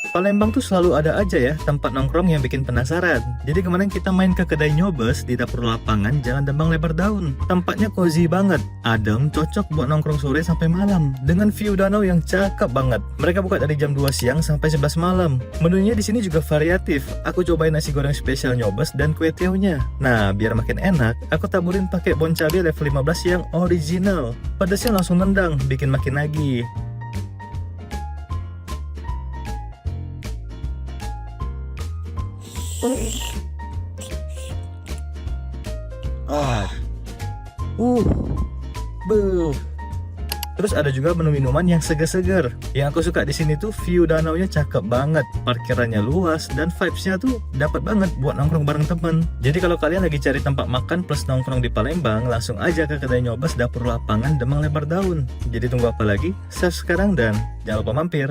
Palembang tuh selalu ada aja ya tempat nongkrong yang bikin penasaran. Jadi kemarin kita main ke kedai Nyobes di dapur lapangan Jalan Dembang Lebar Daun. Tempatnya cozy banget, adem, cocok buat nongkrong sore sampai malam dengan view danau yang cakep banget. Mereka buka dari jam 2 siang sampai 11 malam. Menunya di sini juga variatif. Aku cobain nasi goreng spesial Nyobes dan kue tiaunya. Nah, biar makin enak, aku taburin pakai bon cabai level 15 yang original. Pedasnya langsung nendang, bikin makin nagih. Beuh. Terus ada juga menu minuman yang seger-seger. Yang aku suka di sini tuh view danaunya cakep banget, parkirannya luas, dan vibes-nya tuh dapat banget buat nongkrong bareng temen. Jadi kalau kalian lagi cari tempat makan plus nongkrong di Palembang, langsung aja ke kedai Nyobes dapur lapangan Demang Lebar Daun. Jadi tunggu apa lagi? Save sekarang dan jangan lupa mampir.